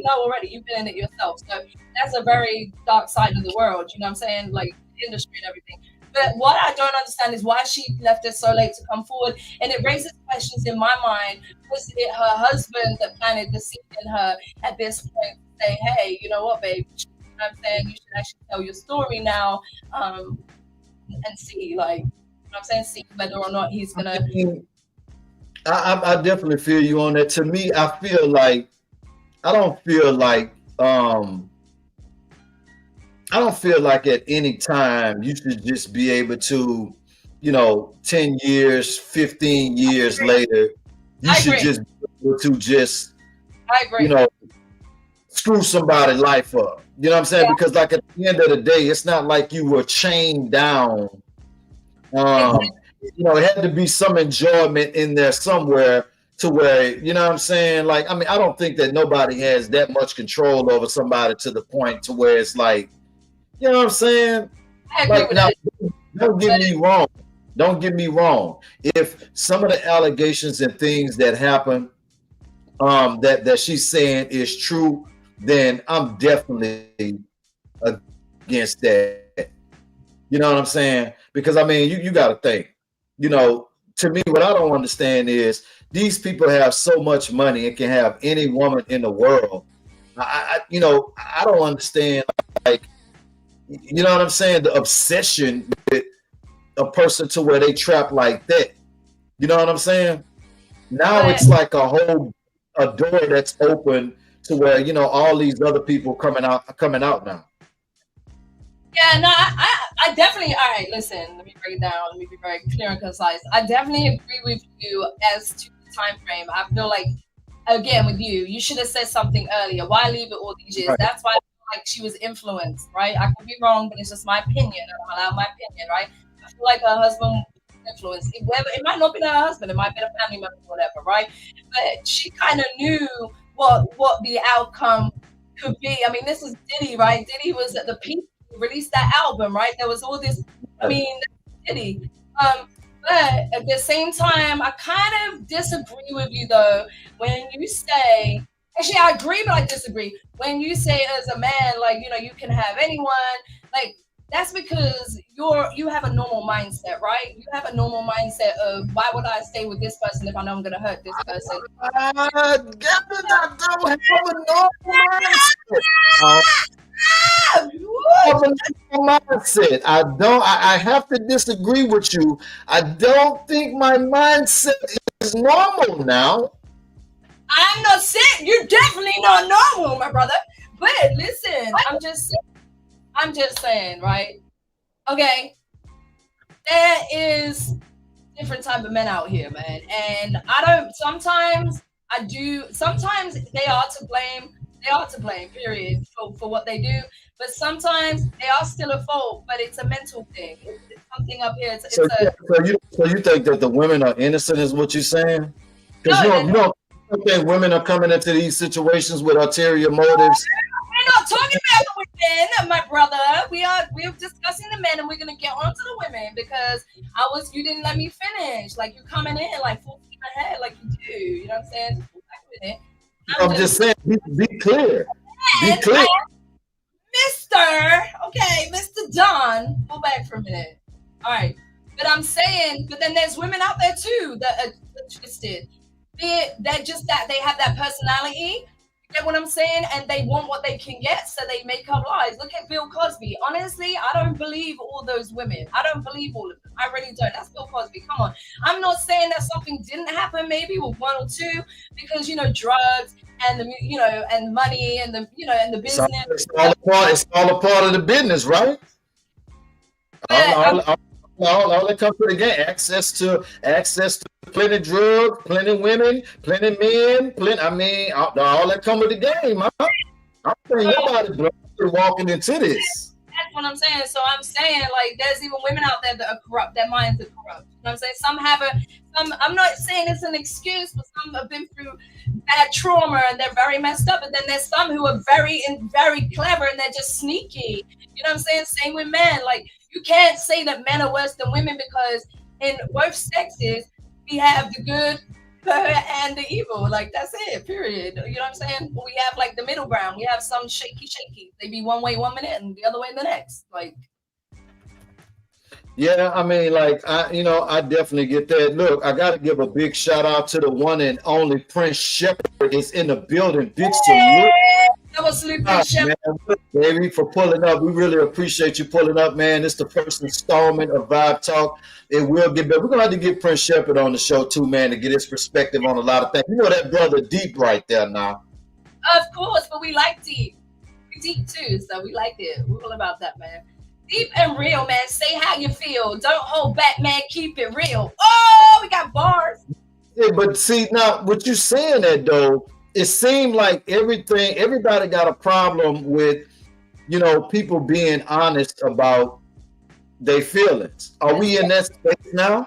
S1: already. You've been in it yourself. So that's a very dark side of the world. You know what I'm saying? Like industry and everything. But what I don't understand is why she left it so late to come forward. And it raises questions in my mind. Was it her husband that planted the seed in her at this point to say, hey, you know what, babe? You know what I'm saying? You should actually tell your story now and see, you know what I'm saying? See whether or not he's going to.
S2: I definitely feel you on that. To me, I don't feel like at any time you should just be able to, 10 years, 15 years later, you should just be able to
S1: I agree.
S2: Screw somebody's life up. You know what I'm saying? Yeah. Because at the end of the day, it's not like you were chained down. It had to be some enjoyment in there somewhere to where, you know what I'm saying? I don't think that nobody has that much control over somebody to the point to where it's like, you know what I'm saying?
S1: I agree with
S2: now, don't get me wrong. Don't get me wrong. If some of the allegations and things that happen that she's saying is true, then I'm definitely against that. You know what I'm saying? Because you got to think, to me, what I don't understand is these people have so much money and can have any woman in the world. I don't understand. Like, you know what I'm saying? The obsession with a person to where they trap like that. You know what I'm saying? Now
S1: But
S2: it's like a door that's open to where all these other people coming out now.
S1: yeah, no, I definitely. All right, listen. Let me break it down. Let me be very clear and concise. I definitely agree with you as to the time frame. I feel like, again, with you should have said something earlier. Why leave it all these years?
S2: Right.
S1: That's why I feel like she was influenced, right? I could be wrong, but it's just my opinion, and I'm allowed my opinion, right? I feel like her husband was influenced. It might not be her husband. It might be a family member, whatever, right? But she kind of knew what the outcome could be. I mean, this is Diddy, right? Diddy was at the peak. Released that album, right? There was all this. I mean, Diddy. But at the same time, I kind of disagree with you though when you say. Actually, I agree, but I disagree when you say as a man, like you can have anyone. Like that's because you have a normal mindset, right? You have a normal mindset of why would I stay with this person if I know I'm gonna hurt this person?
S2: I don't have a normal mindset. Mindset. I have to disagree with you. I don't think my mindset is normal now.
S1: I'm not saying you're definitely not normal, my brother. But listen, I'm just saying, right? Okay, there is different type of men out here, man, and I don't. Sometimes I do. Sometimes they are to blame. They are to blame, period, for what they do. But sometimes they are still at fault. But it's a mental thing. It's something up here. It's
S2: So,
S1: a
S2: so you think that the women are innocent, is what you're saying? Because
S1: no.
S2: you don't think women are coming into these situations with ulterior motives.
S1: We're not talking about the women, my brother. We're discussing the men, and we're gonna get on to the women because you didn't let me finish. Like you coming in like full steam ahead, like you do. You know what I'm saying? Just go back with it.
S2: I'm just saying, be clear. Be
S1: And
S2: clear.
S1: Mr. Don, go back for a minute. All right. But I'm saying, but then there's women out there too that are twisted. That they have that personality. You get what I'm saying? And they want what they can get, so they make up lies. Look at Bill Cosby. Honestly, I don't believe all those women. I don't believe all of them. I really don't. That's Bill Cosby. Come on. I'm not saying that something didn't happen maybe with one or two because drugs and and money and and the business.
S2: It's all a part of the business, right? All that comes to the game. Access to plenty drugs, plenty women, plenty men, all that come with the game. I'm saying nobody walking into this.
S1: That's what I'm saying. So I'm saying like there's even women out there that are corrupt. Their minds are corrupt. You know what I'm saying? Some have I'm not saying it's an excuse, but some have been through bad trauma and they're very messed up. And then there's some who are very clever and they're just sneaky. You know what I'm saying? Same with men. Like you can't say that men are worse than women because in both sexes we have the good and the evil. Like that's it, period. You know what I'm saying? We have like the middle ground. We have some shaky. They be one way 1 minute and the other way the next. Like
S2: yeah, I mean, like I definitely get that. Look, I got to give a big shout out to the one and only Prince Shepherd is in the building. Big salute.
S1: I was sleeping, Shepherd.
S2: Baby, for pulling up. We really appreciate you pulling up, man. It's the first installment of Vibe Talk. It will get better. We're gonna have to get Prince Shepherd on the show too, man, to get his perspective on a lot of things. You know that brother deep right there now.
S1: Of course, but we like deep. We deep too, so we like it. We're all about that, man. Deep and real, man. Say how you feel. Don't hold back, man. Keep it real. Oh, we got bars.
S2: Yeah, but see now, what you saying that though, it seemed like everybody got a problem with, people being honest about their feelings. Are we in that space now?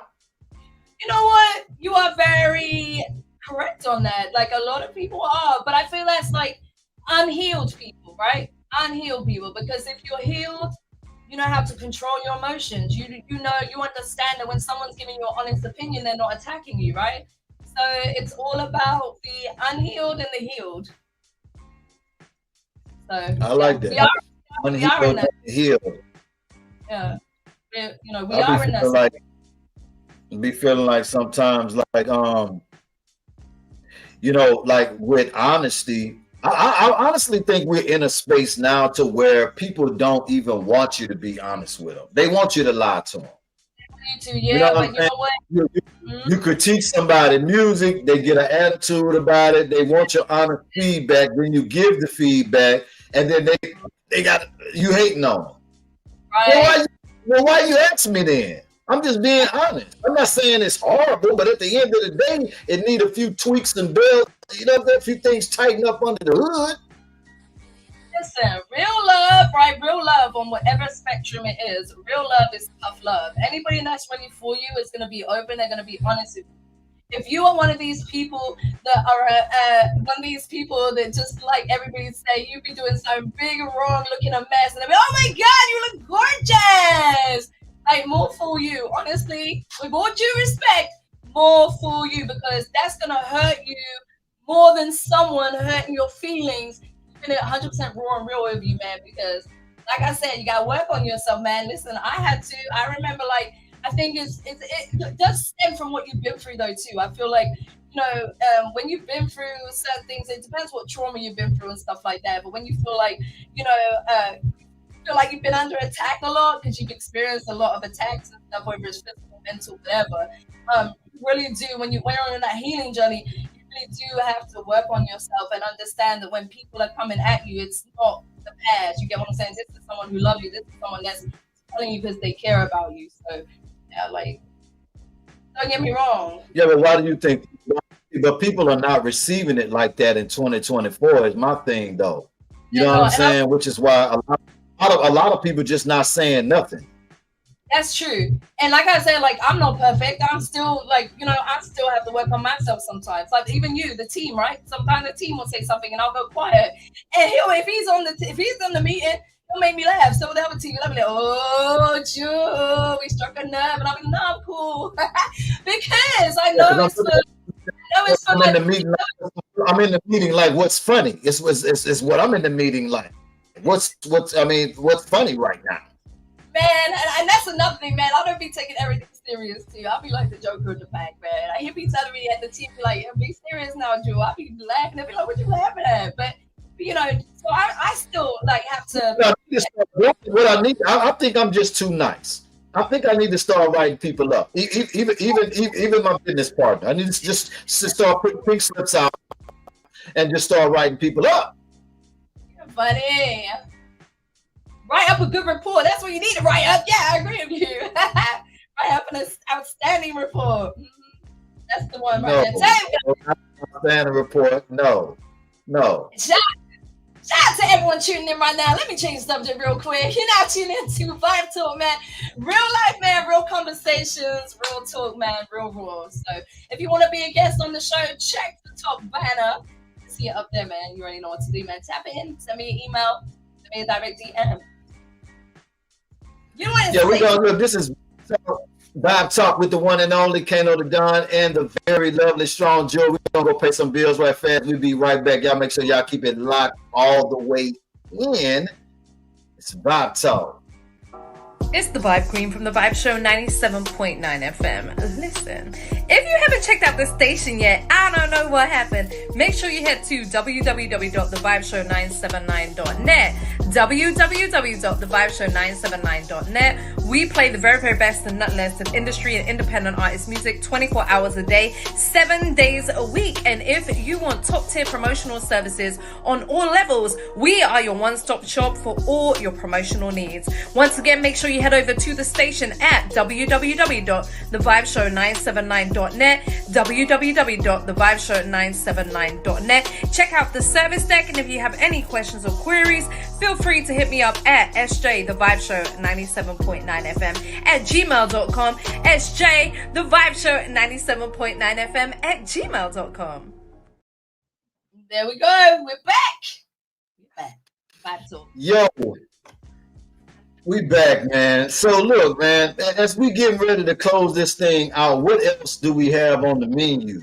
S1: You know what? You are very correct on that. Like a lot of people are, but I feel that's like unhealed people, right? Unhealed people, because if you're healed, you know how to control your emotions. You understand that when someone's giving you an honest opinion, they're not attacking you, right? So it's all about the unhealed and the healed. So
S2: I like that.
S1: We are in that.
S2: Healed.
S1: Yeah. We are in that.
S2: be feeling like sometimes like like with honesty. I honestly think we're in a space now to where people don't even want you to be honest with them. They want you to lie to them. You know
S1: Yeah,
S2: what
S1: but
S2: I'm
S1: you
S2: saying?
S1: know what?
S2: You critique somebody music, they get an attitude about it. They want your honest feedback. Then you give the feedback, and then they got you hating on them. Well,
S1: Right.
S2: why you ask me then? I'm just being honest. I'm not saying it's horrible, but at the end of the day, it need a few tweaks and bells. A few things tighten up under the hood.
S1: Listen, real love, right? Real love on whatever spectrum it is. Real love is tough love. Anybody that's ready for you is going to be open. They're going to be honest with you. If you are one of these people that are one of these people that just like everybody say you be doing some big wrong, looking a mess, and they be, oh my god, you look gorgeous. Like more for you, honestly, with all due respect, more for you because that's gonna hurt you more than someone hurting your feelings. Keeping it 100% raw and real with you, man. Because like I said, you gotta work on yourself, man. Listen, I had to. I remember like I think it does stem from what you've been through, though, too. I feel like, when you've been through certain things, it depends what trauma you've been through and stuff like that. But when you feel like, feel like you've been under attack a lot because you've experienced a lot of attacks and stuff, whether it's physical, mental, whatever. You really do, when you're on that healing journey, you really do have to work on yourself and understand that when people are coming at you, it's not the past. You get what I'm saying? This is someone who loves you. This is someone that's telling you because they care about you. So, yeah, like, don't get me wrong.
S2: Yeah, but why do you think? But people are not receiving it like that in 2024. Is my thing, though. You know what I'm saying? Which is why a lot of people just not saying nothing.
S1: That's true. And like I said, like I'm not perfect. I'm still like, I still have to work on myself sometimes. Like even you, the team, right? Sometimes the team will say something and I'll go quiet. And if he's on the meeting, he'll make me laugh. So the other team will be like, oh, Joe, we struck a nerve. And I'll be, no, I'm cool. Because I know it's
S2: I'm in the meeting. I'm in the meeting like, what's funny? It's what I'm in the meeting like. What's funny right now?
S1: Man, and that's another thing, man. I don't be taking everything serious too. I'll be like the Joker in the back, man. He be telling me at the team, like, be serious now, Joe. I'll be laughing. I'll be like, what you laughing at? But so I still like have to.
S2: What I need, I think I'm just too nice. I think I need to start writing people up. Even my business partner. I need to just start putting pink slips out and just start writing people up.
S1: Funny. Write up a good report. That's what you need to write up. Yeah, I agree with you. Write up an outstanding report. That's the one right there.
S2: Outstanding report. No.
S1: Shout out to everyone tuning in right now. Let me change the subject real quick. You're now tuning into Vibe Talk, man. Real life, man. Real conversations. Real talk, man. Real raw. So if you want to be a guest on the show, check the top banner. See it up there, man. You already know what to do, man. Tap it in. Send me an email. Send me a direct DM. You know what?
S2: Yeah, we go. Look, this is Vibe Talk with the one and only Kano the Don and the very lovely strong Joe. We're gonna go pay some bills right fast. We'll be right back. Y'all make sure y'all keep it locked all the way in. It's Vibe Talk.
S3: It's the Vibe Queen from the Vibe Show 97.9 FM. Listen, if you haven't checked out the station yet, I don't know what happened. Make sure you head to www.thevibeshow979.net. www.thevibeshow979.net. We play the very, very best and not less of industry and independent artist music 24 hours a day, 7 days a week. And if you want top tier promotional services on all levels, we are your one-stop shop for all your promotional needs. Once again, make sure you head over to the station at www.thevibeshow979.net, www.thevibeshow979.net. Check out the service deck, and if you have any questions or queries, feel free to hit me up at sjthevibeshow97.9fm at gmail.com, sjthevibeshow97.9fm at gmail.com.
S1: There we go. We're back. Vibe Talk.
S2: Yo, we back, man. So look, man, as we getting ready to close this thing out, what else do we have on the menu?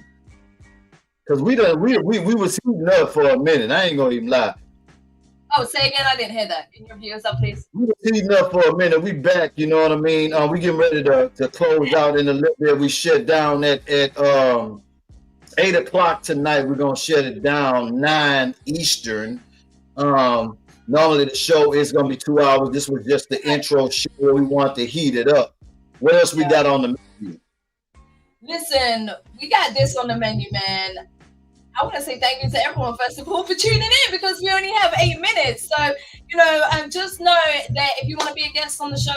S2: Because we was heating up for a minute. I ain't gonna even lie.
S1: Oh, say again. I didn't hear that. Can you repeat yourself, please?
S2: We were heating up for a minute. We back. You know what I mean? We getting ready to close out in a little bit. We shut down at 8 o'clock tonight. We're gonna shut it down 9 Eastern. Normally the show is gonna be 2 hours. This was just the intro show. We want to heat it up. What else we got on the menu?
S1: Listen, we got this on the menu, man. I want to say thank you to everyone, first of all, for tuning in, because we only have 8 minutes. So, just know that if you want to be a guest on the show,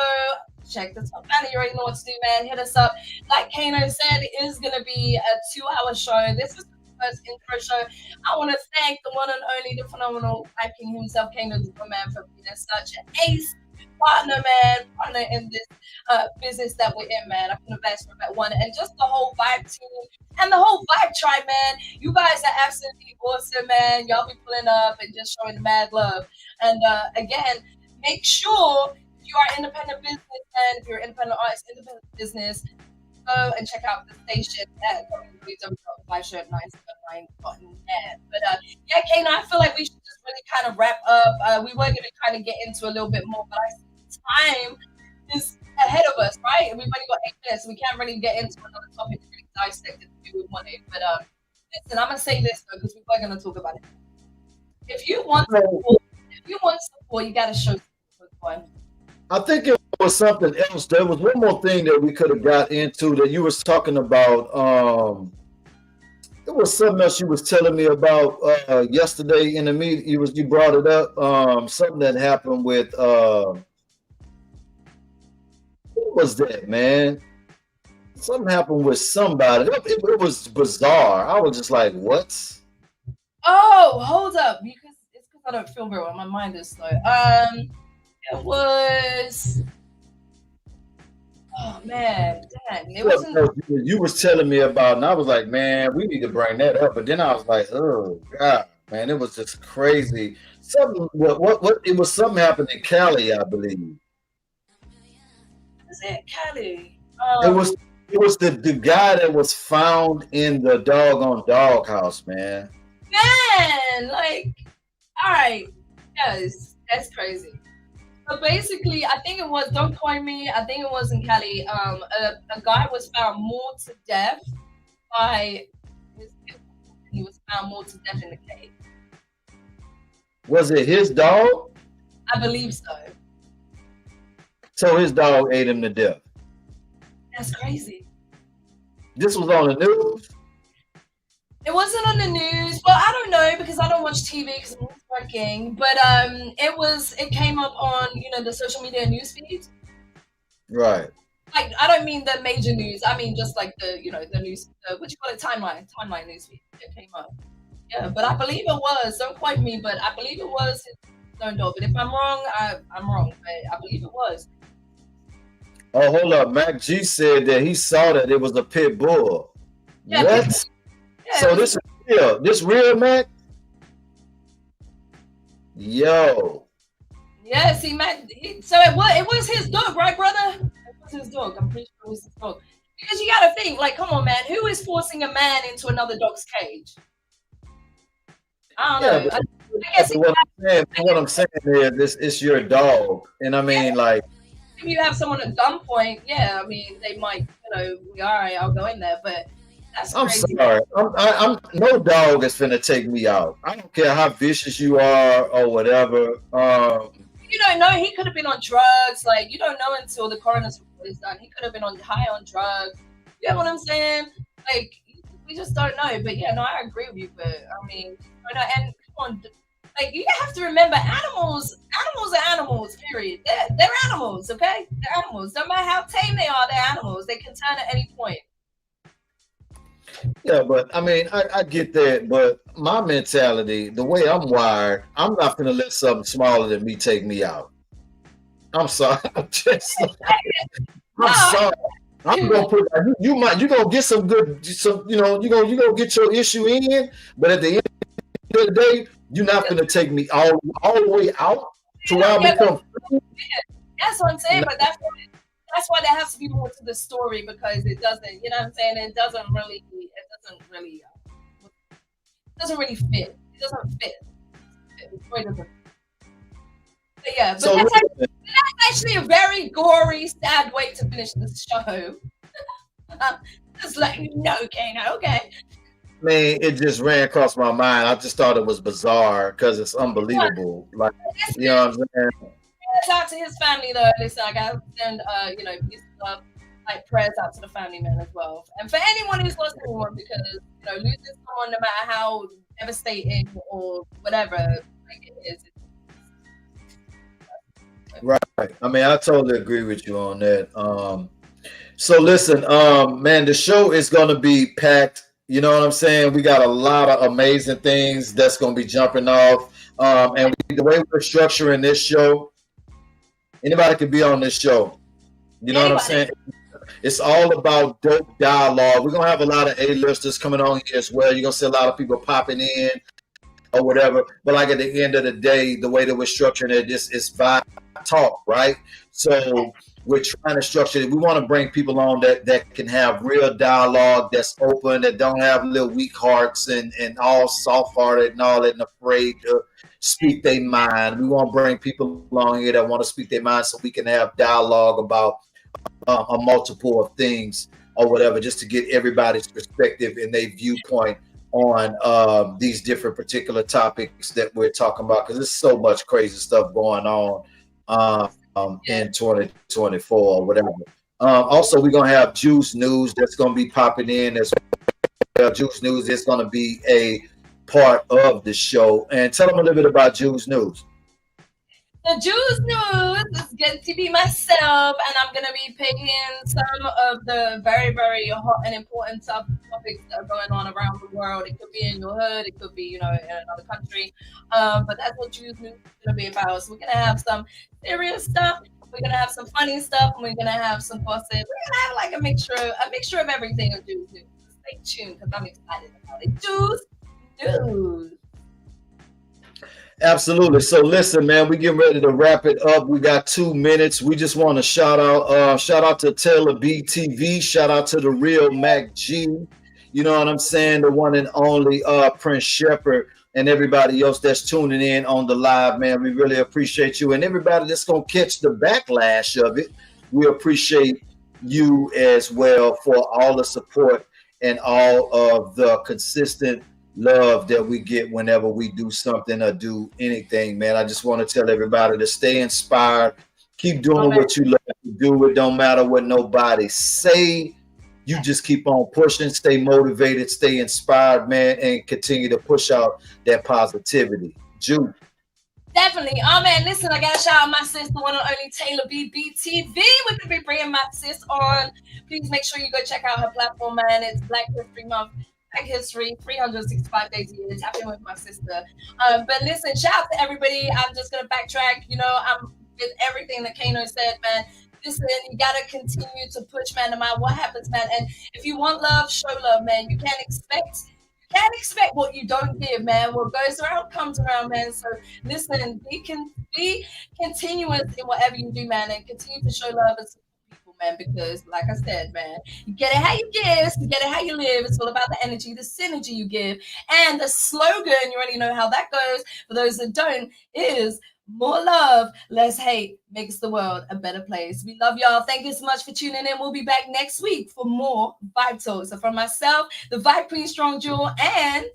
S1: check the top banner. You already know what to do, man. Hit us up. Like Kano said, it is going to be a 2-hour show. This is the first intro show. I want to thank the one and only, the phenomenal King himself, Kano the man, for being such an ace partner in this business that we're in, man. I couldn't have asked for that one. And just the whole vibe team and the whole vibe tribe, man. You guys are absolutely awesome, man. Y'all be pulling up and just showing mad love. And again, make sure if you are independent business, and if you're an independent artist, independent business, go and check out the station at www.liveshow979.net. But yeah, Kano, I feel like we should just really kind of wrap up. We were going to kind of get into a little bit more, but I see time is ahead of us, right? And we've only got 8 minutes, so we can't really get into another topic to really dissect it if we wanted. But listen, I'm gonna say this though, because we were gonna talk about it. If you want support, you gotta show support.
S2: I think it was something else. There was one more thing that we could have got into that you was talking about. There was something else you was telling me about yesterday in the meeting. You brought it up. Something that happened with what was that, man? Something happened with somebody. It was bizarre. I was just like, what?
S1: Oh, hold up. Because I don't feel very well. My mind is slow. It was. Oh man, dang. It wasn't.
S2: You was telling me about, and I was like, man, we need to bring that up. But then I was like, oh God, man, it was just crazy. Something. What? It was something happened in Cali, I believe.
S1: Is it Cali?
S2: It was the guy that was found in the doggone doghouse, man.
S1: Man, like, all right, yes, that's crazy. So basically, I think it was, don't quote me, I think it was in Cali. A guy was found more to death by his people. He was found more to death in the cave.
S2: Was it his dog?
S1: I believe so.
S2: So his dog ate him to death.
S1: That's crazy.
S2: This was on the news?
S1: It wasn't on the news. Well, I don't know, because I don't watch TV because I'm working. But it came up on the social media news feeds.
S2: Right.
S1: Like, I don't mean the major news. I mean just like the the news. What you call it? Timeline news feed. It came up. Yeah, but I believe it was. Don't quote me, but I believe it was his own dog. But if I'm wrong, I'm wrong. But I believe it was.
S2: Oh, hold up. Mac G said that he saw that it was a pit bull.
S1: Yeah,
S2: what? Yeah, so this is real. This real, Mac? Yo.
S1: Yeah, see, Mac. So it was his dog, right, brother? It was his dog. I'm pretty sure it was his dog. Because you gotta think, like, come on, man. Who is forcing a man into another dog's cage? I don't know.
S2: But, I guess what I'm saying is, it's your dog, and I mean, like.
S1: If you have someone at gunpoint, yeah, I mean, they might, all right, I'll go in there, but that's crazy.
S2: I'm sorry. I'm no dog is finna take me out. I don't care how vicious you are or whatever.
S1: You don't know. He could have been on drugs. Like, you don't know until the coroner's report is done. He could have been high on drugs. You know what I'm saying? Like, we just don't know. But yeah, no, I agree with you. But I mean, and come on. Like, you have to remember, animals are animals, period. They're animals, okay? They're animals. No matter how tame they are, they're animals. They can turn at any point.
S2: Yeah, but I mean, I get that, but my mentality, the way I'm wired, I'm not gonna let something smaller than me take me out. I'm sorry. I'm sorry. I'm gonna put you're gonna get you're gonna get your issue in, but at the end of the day, you're not gonna take me all the way out to where I become.
S1: That's what I'm saying, but that's why there has to be more to the story, because it doesn't, you know what I'm saying? It doesn't really fit. It doesn't fit. The story doesn't. But yeah, but
S2: So
S1: that's actually a very gory, sad way to finish the show. Just letting you know, Kano. Okay.
S2: man, it just ran across my mind. I just thought it was bizarre because it's unbelievable. Like, you know what I'm saying?
S1: Out to his family though. Listen, I gotta send peace and love, like prayers out to the family man as well. And for anyone who's lost anyone, because losing someone, no matter how devastating or whatever, like it is.
S2: Right. I mean, I totally agree with you on that. So listen, man, the show is gonna be packed. You know what I'm saying? We got a lot of amazing things that's gonna be jumping off. And the way we're structuring this show, anybody could be on this show. You know what I'm saying? It's all about dope dialogue. We're gonna have a lot of A-listers coming on here as well. You're gonna see a lot of people popping in or whatever. But like at the end of the day, the way that we're structuring it, this is vibe talk, right? So we're trying to structure it. We want to bring people on that can have real dialogue, that's open, that don't have little weak hearts and all soft-hearted and all that and afraid to speak their mind. We want to bring people along here that want to speak their mind so we can have dialogue about a multiple of things or whatever, just to get everybody's perspective and their viewpoint on these different particular topics that we're talking about, because there's so much crazy stuff going on in 2024 or whatever. Also, we're going to have Juice News that's going to be popping in as well. Juice News is going to be a part of the show. And tell them a little bit about Juice News.
S1: The Juice News is good to be myself, and I'm going to be picking some of the very, very hot and important topics that are going on around the world. It could be in your hood, it could be, in another country, but that's what Juice News is going to be about. So we're going to have some serious stuff, we're going to have some funny stuff, and we're going to have some gossip. We're going to have like a mixture of everything of Juice News. So stay tuned, because I'm excited about it. Juice News.
S2: Absolutely. So listen, man, we getting ready to wrap it up. We got 2 minutes. We just want to shout out to Taylor BTV, shout out to the real Mac G. You know what I'm saying? The one and only Prince Shepherd, and everybody else that's tuning in on the live, man. We really appreciate you, and everybody that's gonna catch the backlash of it. We appreciate you as well for all the support and all of the consistent love that we get whenever we do something or do anything, man. I just want to tell everybody to stay inspired, keep doing what you love to do. It don't matter what nobody say. You just keep on pushing, stay motivated, stay inspired, man, and continue to push out that positivity. Jude.
S1: Definitely. Oh man, listen, I gotta shout out my sis, the one and only Taylor BTV. We're gonna be bringing my sis on. Please make sure you go check out her platform, man. It's Black History Month. Black History, 365 days a year. Tap in with my sister. But listen, shout out to everybody. I'm just gonna backtrack. I'm with everything that Kano said, man. Listen, you gotta continue to push, man, no matter what happens, man. And if you want love, show love, man. You can't expect what you don't give, man. What goes around comes around, man. So listen, be continuous in whatever you do, man, and continue to show love and support people, man, because like I said, man, you get it how you give, you get it how you live. It's all about the energy, the synergy you give. And the slogan, you already know how that goes, for those that don't, is more love, less hate makes the world a better place. We love y'all. Thank you so much for tuning in. We'll be back next week for more Vibe Talk. So from myself, the Vibe Queen Strong Jewel, and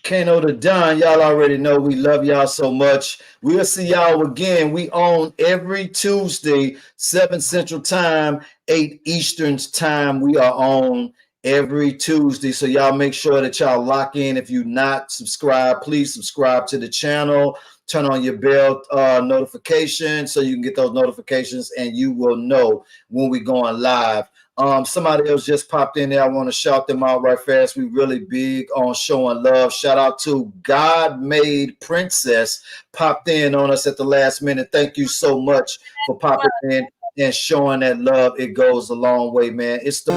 S2: Kano the Don, y'all already know we love y'all so much. We'll see y'all again. We on every Tuesday, 7 Central Time, 8 Eastern Time. We are on every Tuesday. So y'all make sure that y'all lock in. If you're not subscribed, please subscribe to the channel. Turn on your bell notification so you can get those notifications and you will know when we're going live. Somebody else just popped in there. I want to shout them out right fast. We really big on showing love. Shout out to God Made Princess, popped in on us at the last minute. Thank you so much for popping in and showing that love. It goes a long way, man. It's the